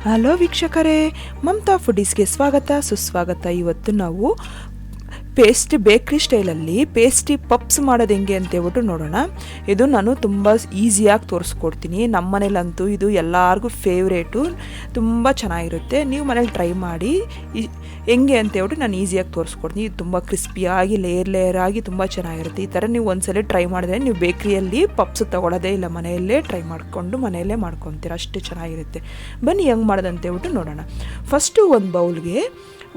Hello ವೀಕ್ಷಕರೇ, ಮಮತಾ ಫುಡೀಸ್ಗೆ ಸ್ವಾಗತ ಸುಸ್ವಾಗತ. ಇವತ್ತು ನಾವು ಬೇಕ್ರಿ ಸ್ಟೈಲಲ್ಲಿ ಪೇಸ್ಟ್ರಿ ಪಪ್ಸ್ ಮಾಡೋದು ಹೆಂಗೆ ಅಂತೇಳ್ಬಿಟ್ಟು ನೋಡೋಣ. ಇದು ನಾನು ತುಂಬ ಈಸಿಯಾಗಿ ತೋರಿಸ್ಕೊಡ್ತೀನಿ. ನಮ್ಮ ಮನೇಲಂತೂ ಇದು ಎಲ್ಲರಿಗೂ ಫೇವ್ರೇಟು, ತುಂಬ ಚೆನ್ನಾಗಿರುತ್ತೆ. ನೀವು ಮನೇಲಿ ಟ್ರೈ ಮಾಡಿ ಹೆಂಗೆ ಅಂತೇಳ್ಬಿಟ್ಟು ನಾನು ಈಸಿಯಾಗಿ ತೋರಿಸ್ಕೊಡ್ತೀನಿ. ಇದು ತುಂಬ ಕ್ರಿಸ್ಪಿಯಾಗಿ ಲೇಯರ್ ಆಗಿ ತುಂಬ ಚೆನ್ನಾಗಿರುತ್ತೆ. ಈ ಥರ ನೀವು ಒಂದ್ಸಲ ಟ್ರೈ ಮಾಡಿದ್ರೆ ನೀವು ಬೇಕ್ರಿಯಲ್ಲಿ ಪಪ್ಸ್ ತೊಗೊಳ್ಳೋದೇ ಇಲ್ಲ, ಮನೆಯಲ್ಲೇ ಟ್ರೈ ಮಾಡಿಕೊಂಡು ಮನೆಯಲ್ಲೇ ಮಾಡ್ಕೊತೀರ, ಅಷ್ಟು ಚೆನ್ನಾಗಿರುತ್ತೆ. ಬನ್ನಿ ಹೆಂಗೆ ಮಾಡೋದಂತೇಳ್ಬಿಟ್ಟು ನೋಡೋಣ. ಫಸ್ಟು ಒಂದು ಬೌಲ್ಗೆ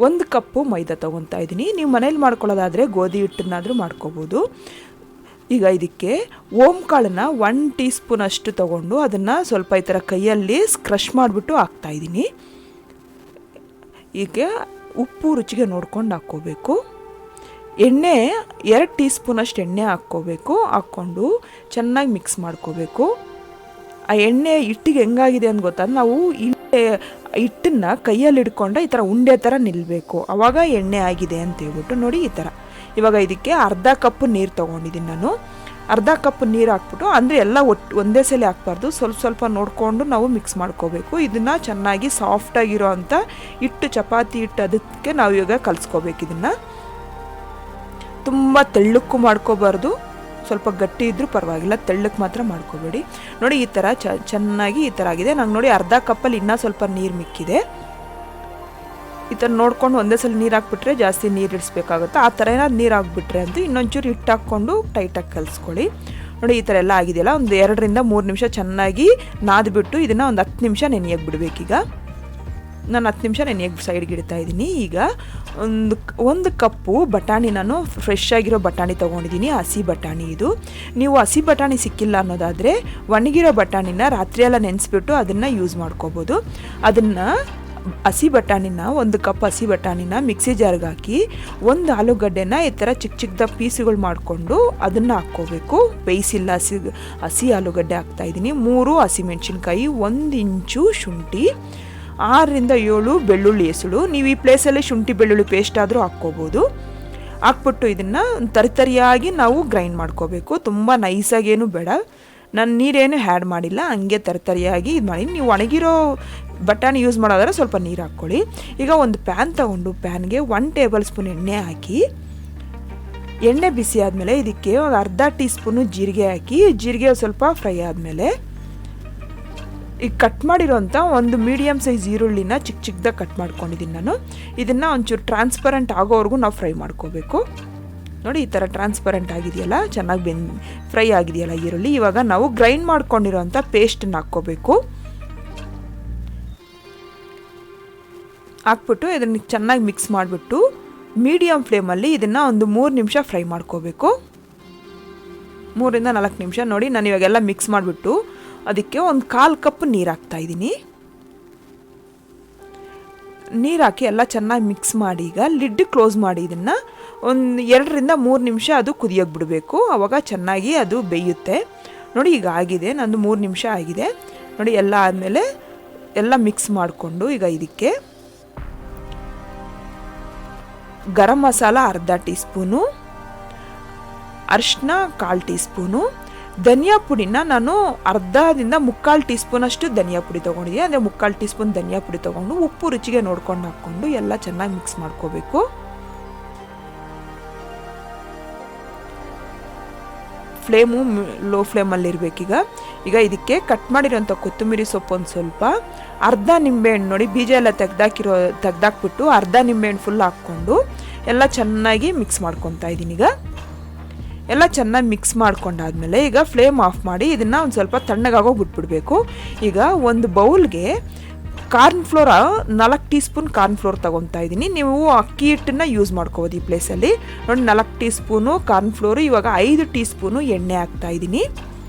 1 ಕಪ್ಪು ಮೈದಾ ತೊಗೊತಾ ಇದ್ದೀನಿ. ನೀವು ಮನೇಲಿ ಮಾಡ್ಕೊಳ್ಳೋದಾದರೆ ಗೋಧಿ ಹಿಟ್ಟನ್ನಾದರೂ ಮಾಡ್ಕೋಬೋದು. ಈಗ ಇದಕ್ಕೆ ಓಂಕಾಳನ್ನ 1 ಟೀ ಸ್ಪೂನ್ ಅಷ್ಟು ತೊಗೊಂಡು ಅದನ್ನು ಸ್ವಲ್ಪ ಈ ಥರ ಕೈಯಲ್ಲಿ ಕ್ರಷ್ ಮಾಡಿಬಿಟ್ಟು ಹಾಕ್ತಾಯಿದ್ದೀನಿ. ಈಗ ಉಪ್ಪು ರುಚಿಗೆ ನೋಡ್ಕೊಂಡು ಹಾಕ್ಕೋಬೇಕು. ಎಣ್ಣೆ 2 ಟೀ ಸ್ಪೂನ್ ಅಷ್ಟು ಎಣ್ಣೆ ಹಾಕ್ಕೊಂಡು ಚೆನ್ನಾಗಿ ಮಿಕ್ಸ್ ಮಾಡ್ಕೋಬೇಕು. ಆ ಎಣ್ಣೆ ಹಿಟ್ಟಿಗೆ ಹೆಂಗಾಗಿದೆ ಅಂತ ಗೊತ್ತಾದ್ರೆ ನಾವು ಹಿಟ್ಟನ್ನು ಕೈಯಲ್ಲಿ ಹಿಡ್ಕೊಂಡು ಈ ಥರ ಉಂಡೆ ಥರ ನಿಲ್ಲಬೇಕು, ಆವಾಗ ಎಣ್ಣೆ ಆಗಿದೆ ಅಂತೇಳ್ಬಿಟ್ಟು ನೋಡಿ ಈ ಥರ. ಇವಾಗ ಇದಕ್ಕೆ ಅರ್ಧ ಕಪ್ ನೀರು ತೊಗೊಂಡಿದ್ದೀನಿ ನಾನು. ಅರ್ಧ ಕಪ್ ನೀರು ಹಾಕ್ಬಿಟ್ಟು, ಅಂದರೆ ಎಲ್ಲ ಒಂದೇ ಸಲ ಹಾಕ್ಬಾರ್ದು, ಸ್ವಲ್ಪ ಸ್ವಲ್ಪ ನೋಡಿಕೊಂಡು ನಾವು ಮಿಕ್ಸ್ ಮಾಡ್ಕೋಬೇಕು. ಇದನ್ನು ಚೆನ್ನಾಗಿ ಸಾಫ್ಟಾಗಿರೋ ಅಂಥ ಹಿಟ್ಟು, ಚಪಾತಿ ಹಿಟ್ಟು ಅದಕ್ಕೆ ನಾವು ಇವಾಗ ಕಲಿಸ್ಕೋಬೇಕು. ಇದನ್ನು ತುಂಬ ತೆಳ್ಳಕ್ಕೂ ಮಾಡ್ಕೋಬಾರ್ದು, ಸ್ವಲ್ಪ ಗಟ್ಟಿ ಇದ್ದರೂ ಪರವಾಗಿಲ್ಲ, ತೆಳ್ಳಕ್ಕೆ ಮಾತ್ರ ಮಾಡ್ಕೋಬೇಡಿ. ನೋಡಿ ಈ ಥರ ಚೆನ್ನಾಗಿ ಈ ಥರ ಆಗಿದೆ. ನಂಗೆ ನೋಡಿ ಅರ್ಧ ಕಪ್ಪಲ್ಲಿ ಇನ್ನೂ ಸ್ವಲ್ಪ ನೀರು ಮಿಕ್ಕಿದೆ. ಈ ಥರ ನೋಡ್ಕೊಂಡು ಒಂದೇ ಸಲ ನೀರು ಹಾಕ್ಬಿಟ್ರೆ ಜಾಸ್ತಿ ನೀರು ಇಡಿಸ್ಬೇಕಾಗುತ್ತೆ. ಆ ಥರ ಏನಾದ್ರು ನೀರು ಹಾಕ್ಬಿಟ್ರೆ ಅಂತೂ ಇನ್ನೊಂಚೂರು ಹಿಟ್ಟು ಹಾಕ್ಕೊಂಡು ಟೈಟಾಗಿ ಕಲಿಸ್ಕೊಳ್ಳಿ. ನೋಡಿ ಈ ಥರ ಎಲ್ಲ ಆಗಿದೆಯಲ್ಲ, ಒಂದು 2 ರಿಂದ 3 ನಿಮಿಷ ಚೆನ್ನಾಗಿ ನಾದ್ಬಿಟ್ಟು ಇದನ್ನು ಒಂದು 10 ನಿಮಿಷ ನೆನೆಯಕ್ಕೆ ಬಿಡಬೇಕೀಗ. ನಾನು 10 ನಿಮಿಷ ನೆನೆಯಕ್ಕೆ ಸೈಡ್ಗೆ ಇಡ್ತಾ ಇದ್ದೀನಿ. ಈಗ ಒಂದು ಕಪ್ಪು ಬಟಾಣಿ, ನಾನು ಫ್ರೆಶ್ ಆಗಿರೋ ಬಟಾಣಿ ತೊಗೊಂಡಿದ್ದೀನಿ, ಹಸಿ ಬಟಾಣಿ ಇದು. ನೀವು ಹಸಿ ಬಟಾಣಿ ಸಿಕ್ಕಿಲ್ಲ ಅನ್ನೋದಾದರೆ ಒಣಗಿರೋ ಬಟಾಣಿನ ರಾತ್ರಿ ಎಲ್ಲ ನೆನೆಸ್ಬಿಟ್ಟು ಅದನ್ನು ಯೂಸ್ ಮಾಡ್ಕೋಬೋದು. ಅದನ್ನು ಹಸಿ ಬಟಾಣಿನ 1 ಕಪ್ ಹಸಿ ಬಟಾಣಿನ ಮಿಕ್ಸಿ ಜಾರ್ಗೆ ಹಾಕಿ 1 ಆಲೂಗಡ್ಡೆನ ಈ ಥರ ಚಿಕ್ಕ ಚಿಕ್ಕದ ಪೀಸುಗಳು ಮಾಡಿಕೊಂಡು ಅದನ್ನು ಹಾಕ್ಕೋಬೇಕು. ಬೇಯಿಸಿಲ್ಲ ಹಸಿ ಆಲೂಗಡ್ಡೆ ಹಾಕ್ತಾಯಿದ್ದೀನಿ. 3 ಹಸಿಮೆಣ್ಸಿನ್ಕಾಯಿ, 1 ಇಂಚು ಶುಂಠಿ, 6 ರಿಂದ 7 ಬೆಳ್ಳುಳ್ಳಿ ಹೆಸಳು. ನೀವು ಈ ಪ್ಲೇಸಲ್ಲಿ ಶುಂಠಿ ಬೆಳ್ಳುಳ್ಳಿ ಪೇಸ್ಟ್ ಆದರೂ ಹಾಕ್ಕೋಬೋದು. ಹಾಕ್ಬಿಟ್ಟು ಇದನ್ನು ತರಿತರಿಯಾಗಿ ನಾವು ಗ್ರೈಂಡ್ ಮಾಡ್ಕೋಬೇಕು. ತುಂಬ ನೈಸಾಗೇನು ಬೇಡ, ನಾನು ನೀರೇನು ಆ್ಯಡ್ ಮಾಡಿಲ್ಲ, ಹಂಗೆ ತರಿತರಿಯಾಗಿ ಇದು ಮಾಡಿ. ನೀವು ಒಣಗಿರೋ ಬಟಾಣಿ ಯೂಸ್ ಮಾಡೋದಾದ್ರೆ ಸ್ವಲ್ಪ ನೀರು ಹಾಕ್ಕೊಳ್ಳಿ. ಈಗ ಒಂದು ಪ್ಯಾನ್ ತೊಗೊಂಡು ಪ್ಯಾನ್ಗೆ 1 ಟೇಬಲ್ ಸ್ಪೂನ್ ಎಣ್ಣೆ ಹಾಕಿ, ಎಣ್ಣೆ ಬಿಸಿ ಆದಮೇಲೆ ಇದಕ್ಕೆ ಒಂದು ಅರ್ಧ ಟೀ ಸ್ಪೂನು ಜೀರಿಗೆ ಹಾಕಿ, ಜೀರಿಗೆ ಸ್ವಲ್ಪ ಫ್ರೈ ಆದಮೇಲೆ ಈಗ ಕಟ್ ಮಾಡಿರೋಂಥ ಒಂದು ಮೀಡಿಯಮ್ ಸೈಜ್ ಈರುಳ್ಳಿನ ಚಿಕ್ಕ ಚಿಕ್ಕದಾಗಿ ಕಟ್ ಮಾಡ್ಕೊಂಡಿದ್ದೀನಿ ನಾನು. ಇದನ್ನು ಒಂಚೂರು ಟ್ರಾನ್ಸ್ಪರೆಂಟ್ ಆಗೋವರೆಗೂ ನಾವು ಫ್ರೈ ಮಾಡ್ಕೋಬೇಕು. ನೋಡಿ ಈ ಥರ ಟ್ರಾನ್ಸ್ಪರೆಂಟ್ ಆಗಿದೆಯಲ್ಲ, ಚೆನ್ನಾಗಿ ಫ್ರೈ ಆಗಿದೆಯಲ್ಲ ಈರುಳ್ಳಿ. ಇವಾಗ ನಾವು ಗ್ರೈಂಡ್ ಮಾಡ್ಕೊಂಡಿರೋಂಥ ಪೇಸ್ಟನ್ನು ಹಾಕ್ಕೋಬೇಕು. ಹಾಕ್ಬಿಟ್ಟು ಇದನ್ನು ಚೆನ್ನಾಗಿ ಮಿಕ್ಸ್ ಮಾಡಿಬಿಟ್ಟು ಮೀಡಿಯಮ್ ಫ್ಲೇಮಲ್ಲಿ ಇದನ್ನು ಒಂದು 3 ನಿಮಿಷ ಫ್ರೈ ಮಾಡ್ಕೋಬೇಕು. 3 ರಿಂದ 4 ನಿಮಿಷ. ನೋಡಿ ನಾನು ಇವಾಗೆಲ್ಲ ಮಿಕ್ಸ್ ಮಾಡಿಬಿಟ್ಟು ಅದಕ್ಕೆ ಒಂದು 1/4 ಕಪ್ ನೀರು ಹಾಕ್ತಾಯಿದ್ದೀನಿ. ನೀರು ಹಾಕಿ ಎಲ್ಲ ಚೆನ್ನಾಗಿ ಮಿಕ್ಸ್ ಮಾಡಿ ಈಗ ಲಿಡ್ ಕ್ಲೋಸ್ ಮಾಡಿ ಇದನ್ನು ಒಂದು 2 ರಿಂದ 3 ನಿಮಿಷ ಅದು ಕುದಿಯೋಕೆ ಬಿಡಬೇಕು. ಆವಾಗ ಚೆನ್ನಾಗಿ ಅದು ಬೇಯುತ್ತೆ. ನೋಡಿ ಈಗ ಆಗಿದೆ, ನಂದು 3 ನಿಮಿಷ ಆಗಿದೆ. ನೋಡಿ ಎಲ್ಲ ಆದಮೇಲೆ ಎಲ್ಲ ಮಿಕ್ಸ್ ಮಾಡಿಕೊಂಡು ಈಗ ಇದಕ್ಕೆ ಗರಂ ಮಸಾಲ ಅರ್ಧ ಟೀ ಸ್ಪೂನು, ಅರಿಶಿನ 1/4 ಟೀ ಸ್ಪೂನು, ಧನಿಯಾ ಪುಡಿನ ನಾನು ಅರ್ಧದಿಂದ 3/4 ಟೀ ಸ್ಪೂನ್ ಅಷ್ಟು ಧನಿಯಾ ಪುಡಿ ತೊಗೊಂಡಿದ್ದೀನಿ. ಅಂದರೆ 3/4 ಟೀ ಸ್ಪೂನ್ ಧನಿಯಾ ಪುಡಿ ತೊಗೊಂಡು ಉಪ್ಪು ರುಚಿಗೆ ನೋಡ್ಕೊಂಡು ಹಾಕ್ಕೊಂಡು ಎಲ್ಲ ಚೆನ್ನಾಗಿ ಮಿಕ್ಸ್ ಮಾಡ್ಕೋಬೇಕು. ಫ್ಲೇಮು ಲೋ ಫ್ಲೇಮಲ್ಲಿ ಇರಬೇಕೀಗ. ಈಗ ಇದಕ್ಕೆ ಕಟ್ ಮಾಡಿರೋಂಥ ಕೊತ್ತಂಬರಿ ಸೊಪ್ಪು ಒಂದು ಸ್ವಲ್ಪ, ಅರ್ಧ ನಿಂಬೆಹಣ್ಣು, ನೋಡಿ ಬೀಜ ಎಲ್ಲ ತೆಗ್ದಾಕ್ಬಿಟ್ಟು ಅರ್ಧ ನಿಂಬೆಹಣ್ಣು ಫುಲ್ ಹಾಕ್ಕೊಂಡು ಎಲ್ಲ ಚೆನ್ನಾಗಿ ಮಿಕ್ಸ್ ಮಾಡ್ಕೊತಾ ಇದ್ದೀನಿ. ಈಗ ಎಲ್ಲ ಚೆನ್ನಾಗಿ ಮಿಕ್ಸ್ ಮಾಡ್ಕೊಂಡಾದ್ಮೇಲೆ ಈಗ ಫ್ಲೇಮ್ ಆಫ್ ಮಾಡಿ ಇದನ್ನು ಒಂದು ಸ್ವಲ್ಪ ತಣ್ಣಗಾಗೋ ಬಿಟ್ಬಿಡಬೇಕು. ಈಗ ಒಂದು ಬೌಲ್ಗೆ ಕಾರ್ನ್ಫ್ಲೋರ್ 4 ಟೀ ಸ್ಪೂನ್ ಕಾರ್ನ್ಫ್ಲೋರ್ ತೊಗೊತಾ ಇದ್ದೀನಿ. ನೀವು ಅಕ್ಕಿ ಹಿಟ್ಟನ್ನು ಯೂಸ್ ಮಾಡ್ಕೋಬೋದು ಈ ಪ್ಲೇಸಲ್ಲಿ. ನೋಡಿ 4 ಟೀ ಸ್ಪೂನು ಕಾರ್ನ್ಫ್ಲೋರು. ಇವಾಗ 5 ಟೀ ಸ್ಪೂನು ಎಣ್ಣೆ ಹಾಕ್ತಾಯಿದ್ದೀನಿ.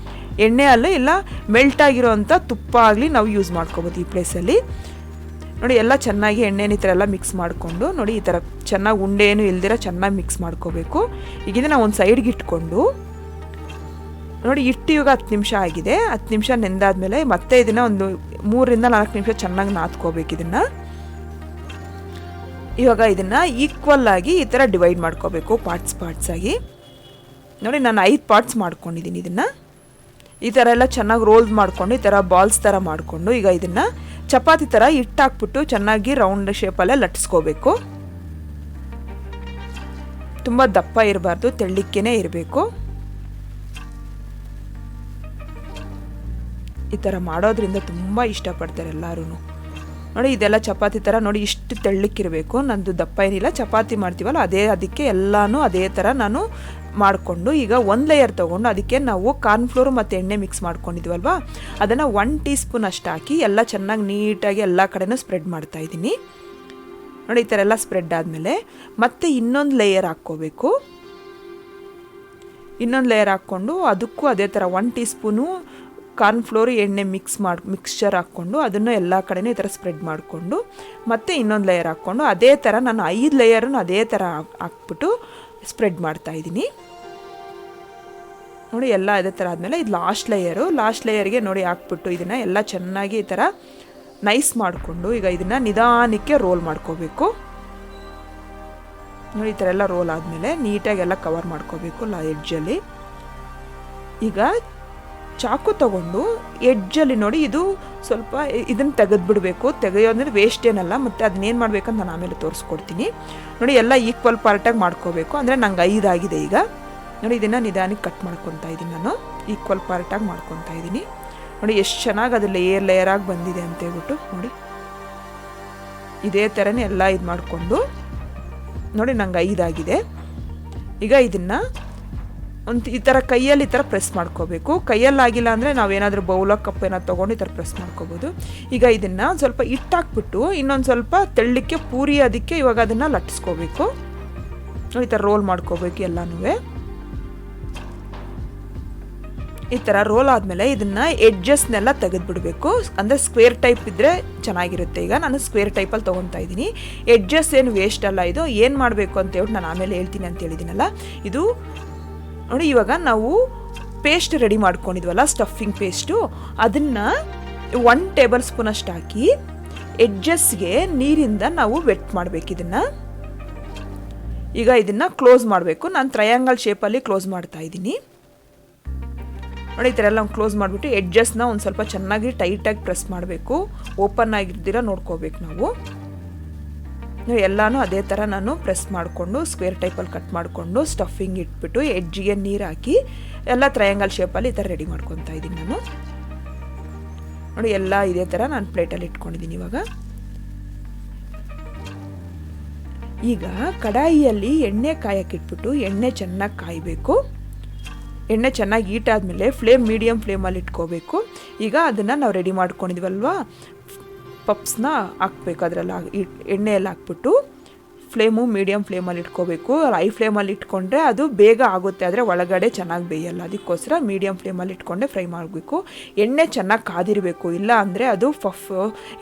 ಎಣ್ಣೆ ಅಲ್ಲೇ ಇಲ್ಲ ಮೆಲ್ಟ್ ಆಗಿರೋ ಅಂಥ ತುಪ್ಪ ಆಗಲಿ ನಾವು ಯೂಸ್ ಮಾಡ್ಕೋಬೋದು ಈ ಪ್ಲೇಸಲ್ಲಿ. ನೋಡಿ ಎಲ್ಲ ಚೆನ್ನಾಗಿ ಎಣ್ಣೆನ ಈ ಥರ ಎಲ್ಲ ಮಿಕ್ಸ್ ಮಾಡಿಕೊಂಡು ನೋಡಿ ಈ ಥರ ಚೆನ್ನಾಗಿ ಉಂಡೆ ಏನು ಇಲ್ದಿರ ಚೆನ್ನಾಗಿ ಮಿಕ್ಸ್ ಮಾಡ್ಕೋಬೇಕು. ಈಗ ಇದನ್ನು ಒಂದು ಸೈಡ್ಗೆ ಇಟ್ಕೊಂಡು ನೋಡಿ ಹಿಟ್ಟು ಇವಾಗ 10 ನಿಮಿಷ ಆಗಿದೆ. 10 ನಿಮಿಷ ನೆಂದಾದ್ಮೇಲೆ ಮತ್ತೆ ಇದನ್ನು ಒಂದು 3 ರಿಂದ 4 ನಿಮಿಷ ಚೆನ್ನಾಗಿ ನಾದ್ಕೋಬೇಕು. ಇದನ್ನು ಇವಾಗ ಇದನ್ನು ಈಕ್ವಲ್ ಆಗಿ ಈ ಥರ ಡಿವೈಡ್ ಮಾಡ್ಕೋಬೇಕು ಪಾರ್ಟ್ಸ್ ಆಗಿ. ನೋಡಿ ನಾನು 5 ಪಾರ್ಟ್ಸ್ ಮಾಡ್ಕೊಂಡಿದ್ದೀನಿ. ಇದನ್ನು ಈ ಥರ ಎಲ್ಲ ಚೆನ್ನಾಗಿ ರೋಲ್ ಮಾಡಿಕೊಂಡು ಈ ಥರ ಬಾಲ್ಸ್ ಥರ ಮಾಡಿಕೊಂಡು ಈಗ ಇದನ್ನು ಚಪಾತಿ ಥರ ಹಿಟ್ಟು ಹಾಕ್ಬಿಟ್ಟು ಚೆನ್ನಾಗಿ ರೌಂಡ್ ಶೇಪಲ್ಲೇ ಲಟ್ಟಿಸ್ಕೋಬೇಕು. ತುಂಬ ದಪ್ಪ ಇರಬಾರ್ದು, ತೆಳ್ಳಕ್ಕೇ ಇರಬೇಕು. ಈ ಥರ ಮಾಡೋದ್ರಿಂದ ತುಂಬ ಇಷ್ಟಪಡ್ತಾರೆ ಎಲ್ಲರೂ. ನೋಡಿ ಇದೆಲ್ಲ ಚಪಾತಿ ಥರ ನೋಡಿ ಇಷ್ಟು ತೆಳ್ಳಕ್ಕಿರಬೇಕು. ನಂದು ದಪ್ಪ ಏನಿಲ್ಲ, ಚಪಾತಿ ಮಾಡ್ತೀವಲ್ಲ ಅದಕ್ಕೆ ಎಲ್ಲನೂ ಅದೇ ಥರ ನಾನು ಮಾಡಿಕೊಂಡು ಈಗ ಒಂದು ಲೇಯರ್ ತೊಗೊಂಡು ಅದಕ್ಕೆ ನಾವು ಕಾರ್ನ್ಫ್ಲೋರ್ ಮತ್ತು ಎಣ್ಣೆ ಮಿಕ್ಸ್ ಮಾಡ್ಕೊಂಡಿದ್ವಲ್ವ ಅದನ್ನು 1 ಟೀ ಸ್ಪೂನ್ ಅಷ್ಟು ಹಾಕಿ ಎಲ್ಲ ಚೆನ್ನಾಗಿ ನೀಟಾಗಿ ಎಲ್ಲ ಕಡೆನೂ ಸ್ಪ್ರೆಡ್ ಮಾಡ್ತಾಯಿದ್ದೀನಿ. ನೋಡಿ ಈ ಥರ ಎಲ್ಲ ಸ್ಪ್ರೆಡ್ ಆದಮೇಲೆ ಮತ್ತೆ ಇನ್ನೊಂದು ಲೇಯರ್ ಹಾಕ್ಕೋಬೇಕು. ಇನ್ನೊಂದು ಲೇಯರ್ ಹಾಕ್ಕೊಂಡು ಅದಕ್ಕೂ ಅದೇ ಥರ 1 ಟೀ ಸ್ಪೂನು ಕಾರ್ನ್ಫ್ಲೋರ್ ಎಣ್ಣೆ ಮಿಕ್ಸ್ಚರ್ ಹಾಕ್ಕೊಂಡು ಅದನ್ನು ಎಲ್ಲ ಕಡೆನೂ ಈ ಥರ ಸ್ಪ್ರೆಡ್ ಮಾಡಿಕೊಂಡು ಮತ್ತೆ ಇನ್ನೊಂದು ಲೇಯರ್ ಹಾಕ್ಕೊಂಡು ಅದೇ ಥರ ನಾನು 5 ಲೇಯರನ್ನು ಅದೇ ಥರ ಹಾಕ್ಬಿಟ್ಟು ಸ್ಪ್ರೆಡ್ ಮಾಡ್ತಾಯಿದ್ದೀನಿ. ನೋಡಿ ಎಲ್ಲ ಅದೇ ಥರ ಆದಮೇಲೆ ಇದು ಲಾಸ್ಟ್ ಲೇಯರ್ಗೆ ನೋಡಿ ಹಾಕ್ಬಿಟ್ಟು ಇದನ್ನು ಎಲ್ಲ ಚೆನ್ನಾಗಿ ಈ ಥರ ನೈಸ್ ಮಾಡಿಕೊಂಡು ಈಗ ಇದನ್ನು ನಿಧಾನಕ್ಕೆ ರೋಲ್ ಮಾಡ್ಕೋಬೇಕು. ನೋಡಿ ಈ ಥರ ಎಲ್ಲ ರೋಲ್ ಆದಮೇಲೆ ನೀಟಾಗೆಲ್ಲ ಕವರ್ ಮಾಡ್ಕೋಬೇಕು ಎಡ್ಜಲ್ಲಿ. ಈಗ ಚಾಕು ತಗೊಂಡು ಎಡ್ಜಲ್ಲಿ ನೋಡಿ ಇದು ಸ್ವಲ್ಪ ಇದನ್ನು ತೆಗೆದುಬಿಡಬೇಕು. ತೆಗೆಯೋದ್ರೆ ವೇಸ್ಟ್ ಏನಲ್ಲ, ಮತ್ತು ಅದನ್ನೇನು ಮಾಡಬೇಕಂತ ನಾನು ಆಮೇಲೆ ತೋರಿಸ್ಕೊಡ್ತೀನಿ. ನೋಡಿ ಎಲ್ಲ ಈಕ್ವಲ್ ಪಾರ್ಟಾಗಿ ಮಾಡ್ಕೋಬೇಕು. ಅಂದರೆ ನಂಗೆ 5 ಆಗಿದೆ ಈಗ. ನೋಡಿ ಇದನ್ನು ನಿಧಾನಕ್ಕೆ ಕಟ್ ಮಾಡ್ಕೊತಾ ಇದ್ದೀನಿ, ನಾನು ಈಕ್ವಲ್ ಪಾರ್ಟಾಗಿ ಮಾಡ್ಕೊತಾ ಇದ್ದೀನಿ. ನೋಡಿ ಎಷ್ಟು ಚೆನ್ನಾಗಿ ಅದು ಲೇಯರಾಗಿ ಬಂದಿದೆ ಅಂತೇಳ್ಬಿಟ್ಟು ನೋಡಿ ಇದೇ ಥರನೇ ಎಲ್ಲ ಇದು ಮಾಡಿಕೊಂಡು ನೋಡಿ ನಂಗೆ 5 ಆಗಿದೆ. ಈಗ ಇದನ್ನು ಈ ಥರ ಕೈಯಲ್ಲಿ ಈ ಥರ ಪ್ರೆಸ್ ಮಾಡ್ಕೋಬೇಕು. ಕೈಯಲ್ಲಾಗಿಲ್ಲ ಅಂದರೆ ನಾವೇನಾದರೂ ಬೌಲೋ ಕಪ್ ಏನಾದ್ರು ತೊಗೊಂಡು ಈ ಥರ ಪ್ರೆಸ್ ಮಾಡ್ಕೋಬೋದು. ಈಗ ಇದನ್ನು ಸ್ವಲ್ಪ ಹಿಟ್ಟಾಕ್ಬಿಟ್ಟು ಇನ್ನೊಂದು ಸ್ವಲ್ಪ ತೆಳ್ಳಕ್ಕೆ ಪೂರಿ ಅದಕ್ಕೆ ಇವಾಗ ಅದನ್ನು ಲಟ್ಟಿಸ್ಕೋಬೇಕು. ಈ ಥರ ರೋಲ್ ಮಾಡ್ಕೋಬೇಕು ಎಲ್ಲನೂ. ಈ ಥರ ರೋಲ್ ಆದಮೇಲೆ ಇದನ್ನು ಎಡ್ಜಸ್ನೆಲ್ಲ ತೆಗೆದುಬಿಡಬೇಕು. ಅಂದರೆ ಸ್ಕ್ವೇರ್ ಟೈಪ್ ಇದ್ದರೆ ಚೆನ್ನಾಗಿರುತ್ತೆ. ಈಗ ನಾನು ಸ್ಕ್ವೇರ್ ಟೈಪಲ್ಲಿ ತೊಗೊತಾ ಇದ್ದೀನಿ. ಎಡ್ಜಸ್ ಏನು ವೇಸ್ಟ್ ಅಲ್ಲ. ಇದು ಏನು ಮಾಡಬೇಕು ಅಂತ ಹೇಳ್ಬಿಟ್ಟು ನಾನು ಆಮೇಲೆ ಹೇಳ್ತೀನಿ ಅಂತ ಹೇಳಿದ್ದೀನಲ್ಲ. ಇದು ನೋಡಿ ಇವಾಗ ನಾವು ಪೇಸ್ಟ್ ರೆಡಿ ಮಾಡ್ಕೊಂಡಿದ್ವಲ್ಲ ಸ್ಟಫಿಂಗ್ ಪೇಸ್ಟು, ಅದನ್ನು 1 ಟೇಬಲ್ ಸ್ಪೂನ್ ಅಷ್ಟು ಹಾಕಿ ಎಡ್ಜಸ್ಗೆ ನೀರಿಂದ ನಾವು ವೆಟ್ ಮಾಡಬೇಕು. ಈಗ ಇದನ್ನು ಕ್ಲೋಸ್ ಮಾಡಬೇಕು. ನಾನು ಟ್ರಯಾಂಗಲ್ ಶೇಪಲ್ಲಿ ಕ್ಲೋಸ್ ಮಾಡ್ತಾ ಇದ್ದೀನಿ. ನೋಡಿ ಈ ಥರ ಎಲ್ಲ ಕ್ಲೋಸ್ ಮಾಡಿಬಿಟ್ಟು ಎಡ್ಜಸ್ನ ಒಂದು ಸ್ವಲ್ಪ ಚೆನ್ನಾಗಿ ಟೈಟಾಗಿ ಪ್ರೆಸ್ ಮಾಡಬೇಕು. ಓಪನ್ ಆಗಿರ್ದಿರ ನೋಡ್ಕೋಬೇಕು ನಾವು. ಎಲ್ಲನೂ ಅದೇ ಥರ ನಾನು ಪ್ರೆಸ್ ಮಾಡಿಕೊಂಡು ಸ್ಕ್ವೇರ್ ಟೈಪಲ್ಲಿ ಕಟ್ ಮಾಡಿಕೊಂಡು ಸ್ಟಫಿಂಗ್ ಇಟ್ಬಿಟ್ಟು ಎಡ್ಜಿಗೆ ನೀರು ಹಾಕಿ ಎಲ್ಲ ಟ್ರಯಾಂಗಲ್ ಶೇಪಲ್ಲಿ ಈ ಥರ ರೆಡಿ ಮಾಡ್ಕೊತಾ ಇದ್ದೀನಿ ನಾನು. ನೋಡಿ ಎಲ್ಲ ಇದೇ ಥರ ನಾನು ಪ್ಲೇಟಲ್ಲಿ ಇಟ್ಕೊಂಡಿದ್ದೀನಿ. ಈಗ ಕಡಾಯಿಯಲ್ಲಿ ಎಣ್ಣೆ ಕಾಯಕ್ಕಿಟ್ಬಿಟ್ಟು ಎಣ್ಣೆ ಚೆನ್ನಾಗಿ ಕಾಯಬೇಕು. ಎಣ್ಣೆ ಚೆನ್ನಾಗಿ ಹೀಟ್ ಆದಮೇಲೆ ಮೀಡಿಯಮ್ ಫ್ಲೇಮಲ್ಲಿ ಇಟ್ಕೋಬೇಕು. ಈಗ ಅದನ್ನು ನಾವು ರೆಡಿ ಮಾಡ್ಕೊಂಡಿದ್ವಲ್ವ ಪಪ್ಸ್ನ ಹಾಕ್ಬೇಕು. ಅದರಲ್ಲಿ ಎಣ್ಣೆಯಲ್ಲಿ ಹಾಕ್ಬಿಟ್ಟು ಮೀಡಿಯಮ್ ಫ್ಲೇಮಲ್ಲಿ ಇಟ್ಕೋಬೇಕು. ಹೈ ಫ್ಲೇಮಲ್ಲಿ ಇಟ್ಕೊಂಡ್ರೆ ಅದು ಬೇಗ ಆಗುತ್ತೆ, ಆದರೆ ಒಳಗಡೆ ಚೆನ್ನಾಗಿ ಬೇಯಲ್ಲ. ಅದಕ್ಕೋಸ್ಕರ ಮೀಡಿಯಮ್ ಫ್ಲೇಮಲ್ಲಿ ಇಟ್ಕೊಂಡೆ ಫ್ರೈ ಮಾಡಬೇಕು. ಎಣ್ಣೆ ಚೆನ್ನಾಗಿ ಕಾದಿರಬೇಕು, ಇಲ್ಲ ಅಂದರೆ ಅದು ಪಫ್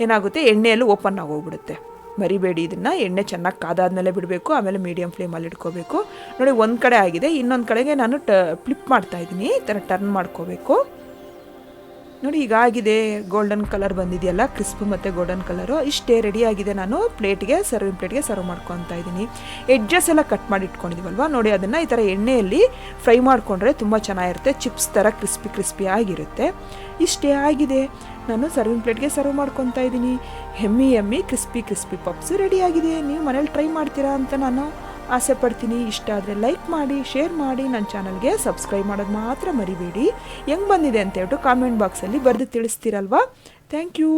ಏನಾಗುತ್ತೆ ಎಣ್ಣೆಯಲ್ಲಿ ಓಪನ್ ಆಗೋಗ್ಬಿಡುತ್ತೆ. ಮರಿಬೇಡಿ, ಇದನ್ನು ಎಣ್ಣೆ ಚೆನ್ನಾಗಿ ಕಾದಾದ್ಮೇಲೆ ಬಿಡಬೇಕು. ಆಮೇಲೆ ಮೀಡಿಯಮ್ ಫ್ಲೇಮಲ್ಲಿ ಇಟ್ಕೋಬೇಕು. ನೋಡಿ ಒಂದು ಕಡೆ ಆಗಿದೆ, ಇನ್ನೊಂದು ಕಡೆಗೆ ನಾನು ಫ್ಲಿಪ್ ಮಾಡ್ತಾಯಿದ್ದೀನಿ. ಈ ಥರ ಟರ್ನ್ ಮಾಡ್ಕೋಬೇಕು. ನೋಡಿ ಈಗ ಆಗಿದೆ, ಗೋಲ್ಡನ್ ಕಲರ್ ಬಂದಿದೆಯಲ್ಲ, ಕ್ರಿಸ್ಪ್ ಮತ್ತು ಗೋಲ್ಡನ್ ಕಲರು. ಇಷ್ಟೇ ರೆಡಿ ಆಗಿದೆ. ನಾನು ಸರ್ವಿಂಗ್ ಪ್ಲೇಟ್ಗೆ ಸರ್ವ್ ಮಾಡ್ಕೊತಾ ಇದ್ದೀನಿ. ಎಡ್ಜಸ್ ಎಲ್ಲ ಕಟ್ ಮಾಡಿ ಇಟ್ಕೊಂಡಿದ್ದೀವಲ್ವ, ನೋಡಿ ಅದನ್ನು ಈ ಥರ ಎಣ್ಣೆಯಲ್ಲಿ ಫ್ರೈ ಮಾಡಿಕೊಂಡ್ರೆ ತುಂಬ ಚೆನ್ನಾಗಿರುತ್ತೆ. ಚಿಪ್ಸ್ ಥರ ಕ್ರಿಸ್ಪಿ ಆಗಿರುತ್ತೆ. ಇಷ್ಟೇ ಆಗಿದೆ. ನಾನು ಸರ್ವಿಂಗ್ ಪ್ಲೇಟ್ಗೆ ಸರ್ವ್ ಮಾಡ್ಕೊತಾ ಇದ್ದೀನಿ. ಎಮ್ಮಿ ಕ್ರಿಸ್ಪಿ ಪಪ್ಸ್ ರೆಡಿ ಆಗಿದೆ. ನೀವು ಮನೇಲಿ ಟ್ರೈ ಮಾಡ್ತೀರಾ ಅಂತ ನಾನು ಆಸೆ ಪಡ್ತೀನಿ. ಇಷ್ಟ ಆದರೆ ಲೈಕ್ ಮಾಡಿ, ಶೇರ್ ಮಾಡಿ, ನನ್ನ ಚಾನಲ್ಗೆ ಸಬ್ಸ್ಕ್ರೈಬ್ ಮಾಡೋದು ಮಾತ್ರ ಮರಿಬೇಡಿ. ಹೆಂಗೆ ಬಂದಿದೆ ಅಂತ ಹೇಳ್ಬಿಟ್ಟು ಕಾಮೆಂಟ್ ಬಾಕ್ಸಲ್ಲಿ ಬರೆದು ತಿಳಿಸ್ತೀರಲ್ವಾ. Thank you.